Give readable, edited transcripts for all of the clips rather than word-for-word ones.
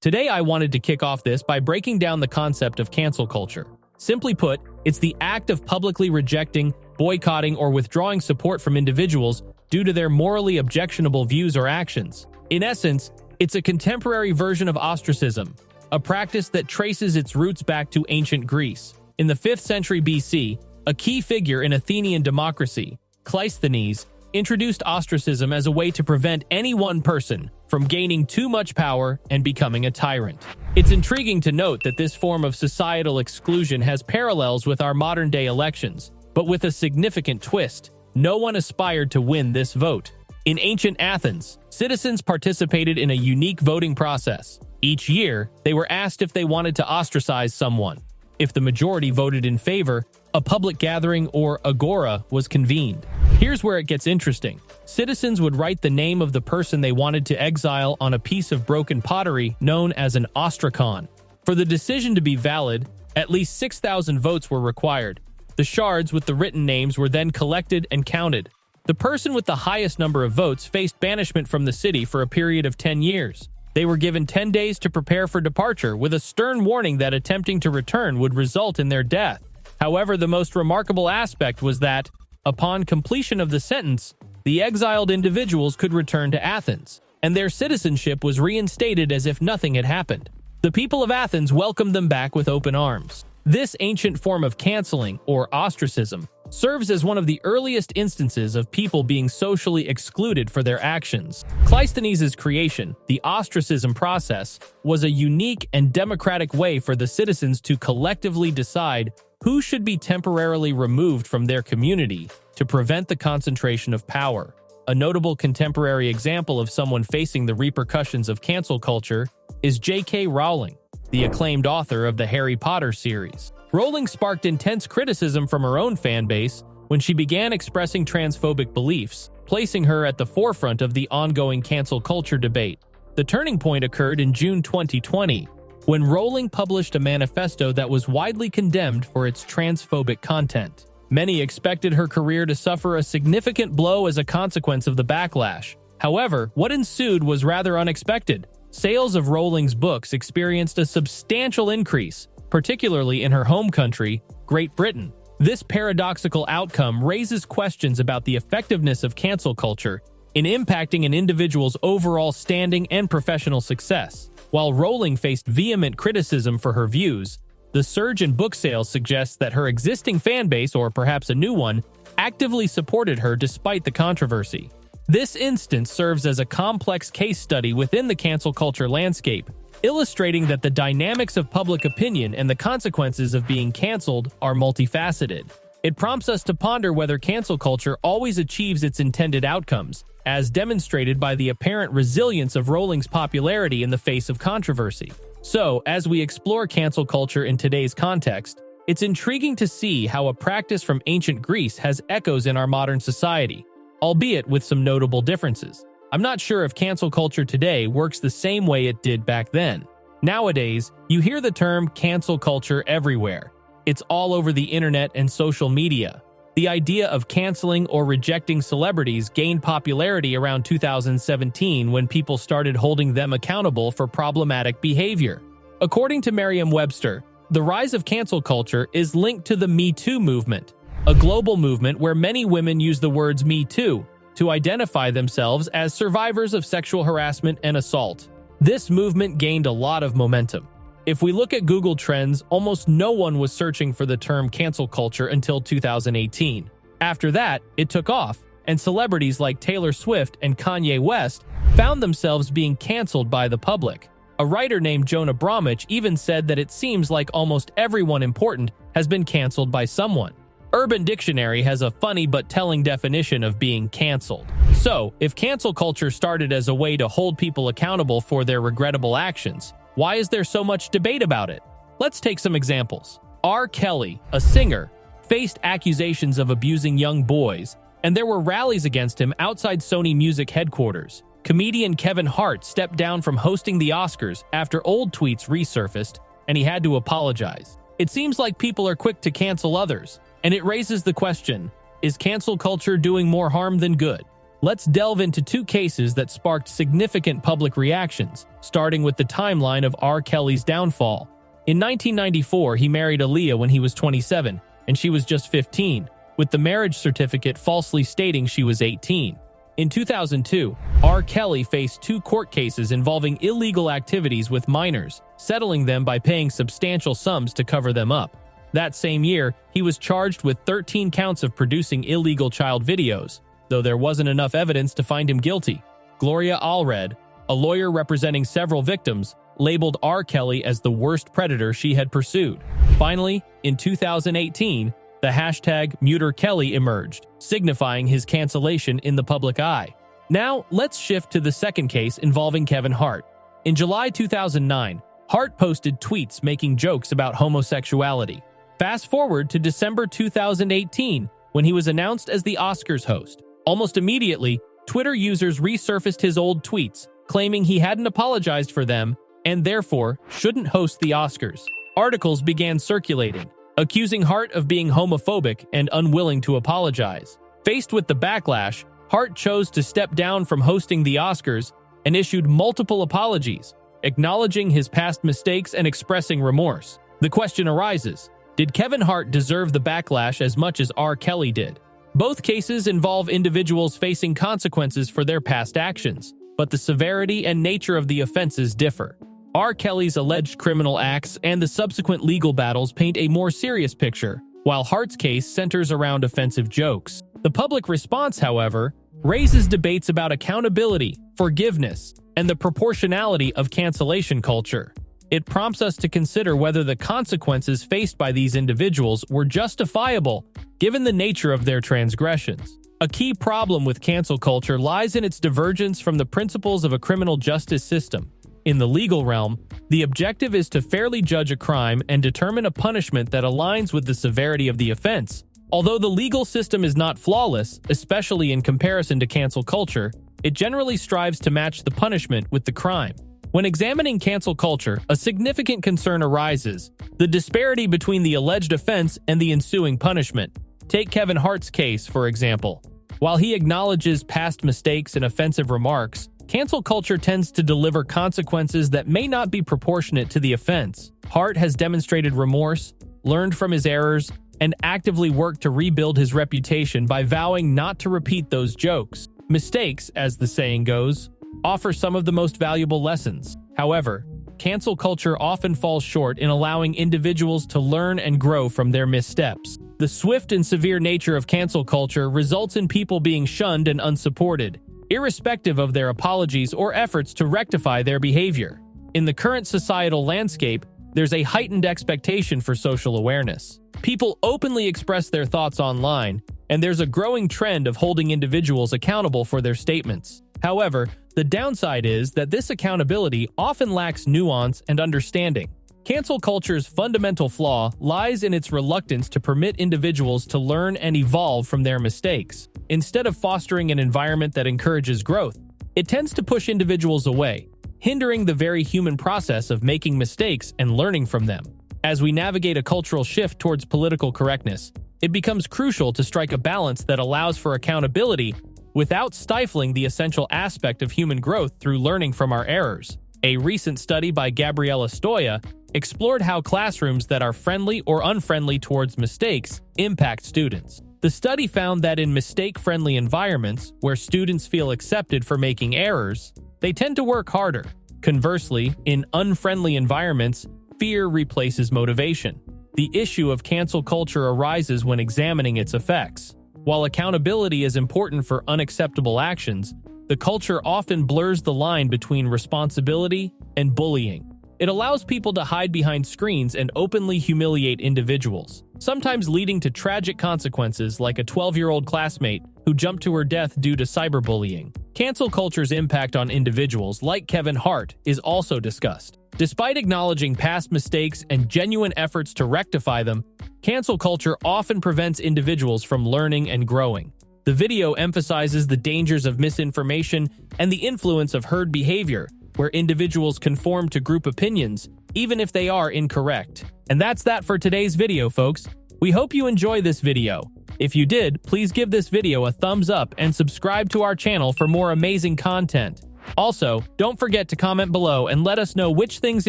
Today I wanted to kick off this by breaking down the concept of cancel culture. Simply put, it's the act of publicly rejecting, boycotting, or withdrawing support from individuals due to their morally objectionable views or actions. In essence, it's a contemporary version of ostracism, a practice that traces its roots back to ancient Greece. In the 5th century BC, a key figure in Athenian democracy, Cleisthenes, introduced ostracism as a way to prevent any one person from gaining too much power and becoming a tyrant. It's intriguing to note that this form of societal exclusion has parallels with our modern-day elections, but with a significant twist. No one aspired to win this vote. In ancient Athens, citizens participated in a unique voting process. Each year, they were asked if they wanted to ostracize someone. If the majority voted in favor, a public gathering or agora was convened. Here's where it gets interesting. Citizens would write the name of the person they wanted to exile on a piece of broken pottery known as an ostracon. For the decision to be valid, at least 6,000 votes were required. The shards with the written names were then collected and counted. The person with the highest number of votes faced banishment from the city for a period of 10 years. They were given 10 days to prepare for departure, with a stern warning that attempting to return would result in their death. However, the most remarkable aspect was that, upon completion of the sentence, the exiled individuals could return to Athens, and their citizenship was reinstated as if nothing had happened. The people of Athens welcomed them back with open arms. This ancient form of canceling, or ostracism, serves as one of the earliest instances of people being socially excluded for their actions. Cleisthenes' creation, the ostracism process, was a unique and democratic way for the citizens to collectively decide who should be temporarily removed from their community to prevent the concentration of power. A notable contemporary example of someone facing the repercussions of cancel culture is J.K. Rowling, the acclaimed author of the Harry Potter series. Rowling sparked intense criticism from her own fanbase when she began expressing transphobic beliefs, placing her at the forefront of the ongoing cancel culture debate. The turning point occurred in June 2020, when Rowling published a manifesto that was widely condemned for its transphobic content. Many expected her career to suffer a significant blow as a consequence of the backlash. However, what ensued was rather unexpected. Sales of Rowling's books experienced a substantial increase, particularly in her home country, Great Britain. This paradoxical outcome raises questions about the effectiveness of cancel culture in impacting an individual's overall standing and professional success. While Rowling faced vehement criticism for her views, the surge in book sales suggests that her existing fanbase, or perhaps a new one, actively supported her despite the controversy. This instance serves as a complex case study within the cancel culture landscape, illustrating that the dynamics of public opinion and the consequences of being canceled are multifaceted. It prompts us to ponder whether cancel culture always achieves its intended outcomes, as demonstrated by the apparent resilience of Rowling's popularity in the face of controversy. So, as we explore cancel culture in today's context, it's intriguing to see how a practice from ancient Greece has echoes in our modern society, albeit with some notable differences. I'm not sure if cancel culture today works the same way it did back then. Nowadays, you hear the term cancel culture everywhere. It's all over the internet and social media. The idea of canceling or rejecting celebrities gained popularity around 2017 when people started holding them accountable for problematic behavior. According to Merriam-Webster, the rise of cancel culture is linked to the Me Too movement, a global movement where many women use the words Me Too to identify themselves as survivors of sexual harassment and assault. This movement gained a lot of momentum. If we look at Google Trends, almost no one was searching for the term cancel culture until 2018. After that, it took off, and celebrities like Taylor Swift and Kanye West found themselves being canceled by the public. A writer named Jonah Bromwich even said that it seems like almost everyone important has been canceled by someone. Urban Dictionary has a funny but telling definition of being canceled. So, if cancel culture started as a way to hold people accountable for their regrettable actions, why is there so much debate about it? Let's take some examples. R. Kelly, a singer, faced accusations of abusing young boys, and there were rallies against him outside Sony Music headquarters. Comedian Kevin Hart stepped down from hosting the Oscars after old tweets resurfaced, and he had to apologize. It seems like people are quick to cancel others, and it raises the question, is cancel culture doing more harm than good? Let's delve into two cases that sparked significant public reactions, starting with the timeline of R. Kelly's downfall. In 1994, he married Aaliyah when he was 27, and she was just 15, with the marriage certificate falsely stating she was 18. In 2002, R. Kelly faced two court cases involving illegal activities with minors, settling them by paying substantial sums to cover them up. That same year, he was charged with 13 counts of producing illegal child videos, though there wasn't enough evidence to find him guilty. Gloria Allred, a lawyer representing several victims, labeled R. Kelly as the worst predator she had pursued. Finally, in 2018, the hashtag #MuterKelly emerged, signifying his cancellation in the public eye. Now, let's shift to the second case involving Kevin Hart. In July 2009, Hart posted tweets making jokes about homosexuality. Fast forward to December 2018, when he was announced as the Oscars host. Almost immediately, Twitter users resurfaced his old tweets, claiming he hadn't apologized for them and therefore shouldn't host the Oscars. Articles began circulating, accusing Hart of being homophobic and unwilling to apologize. Faced with the backlash, Hart chose to step down from hosting the Oscars and issued multiple apologies, acknowledging his past mistakes and expressing remorse. The question arises, did Kevin Hart deserve the backlash as much as R. Kelly did? Both cases involve individuals facing consequences for their past actions, but the severity and nature of the offenses differ. R. Kelly's alleged criminal acts and the subsequent legal battles paint a more serious picture, while Hart's case centers around offensive jokes. The public response, however, raises debates about accountability, forgiveness, and the proportionality of cancellation culture. It prompts us to consider whether the consequences faced by these individuals were justifiable, given the nature of their transgressions. A key problem with cancel culture lies in its divergence from the principles of a criminal justice system. In the legal realm, the objective is to fairly judge a crime and determine a punishment that aligns with the severity of the offense. Although the legal system is not flawless, especially in comparison to cancel culture, it generally strives to match the punishment with the crime. When examining cancel culture, a significant concern arises: the disparity between the alleged offense and the ensuing punishment. Take Kevin Hart's case, for example. While he acknowledges past mistakes and offensive remarks, cancel culture tends to deliver consequences that may not be proportionate to the offense. Hart has demonstrated remorse, learned from his errors, and actively worked to rebuild his reputation by vowing not to repeat those jokes. Mistakes, as the saying goes, offer some of the most valuable lessons. However, cancel culture often falls short in allowing individuals to learn and grow from their missteps. The swift and severe nature of cancel culture results in people being shunned and unsupported, irrespective of their apologies or efforts to rectify their behavior. In the current societal landscape, there's a heightened expectation for social awareness. People openly express their thoughts online, and there's a growing trend of holding individuals accountable for their statements. However, the downside is that this accountability often lacks nuance and understanding. Cancel culture's fundamental flaw lies in its reluctance to permit individuals to learn and evolve from their mistakes. Instead of fostering an environment that encourages growth, it tends to push individuals away, hindering the very human process of making mistakes and learning from them. As we navigate a cultural shift towards political correctness, it becomes crucial to strike a balance that allows for accountability without stifling the essential aspect of human growth through learning from our errors. A recent study by Gabriela Stoya explored how classrooms that are friendly or unfriendly towards mistakes impact students. The study found that in mistake-friendly environments, where students feel accepted for making errors, they tend to work harder. Conversely, in unfriendly environments, fear replaces motivation. The issue of cancel culture arises when examining its effects. While accountability is important for unacceptable actions, the culture often blurs the line between responsibility and bullying. It allows people to hide behind screens and openly humiliate individuals, sometimes leading to tragic consequences like a 12-year-old classmate who jumped to her death due to cyberbullying. Cancel culture's impact on individuals like Kevin Hart is also discussed. Despite acknowledging past mistakes and genuine efforts to rectify them, cancel culture often prevents individuals from learning and growing. The video emphasizes the dangers of misinformation and the influence of herd behavior, where individuals conform to group opinions, even if they are incorrect. And that's that for today's video, folks. We hope you enjoy this video. If you did, please give this video a thumbs up and subscribe to our channel for more amazing content. Also, don't forget to comment below and let us know which things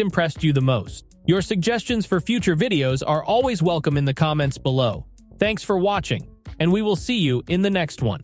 impressed you the most. Your suggestions for future videos are always welcome in the comments below. Thanks for watching, and we will see you in the next one.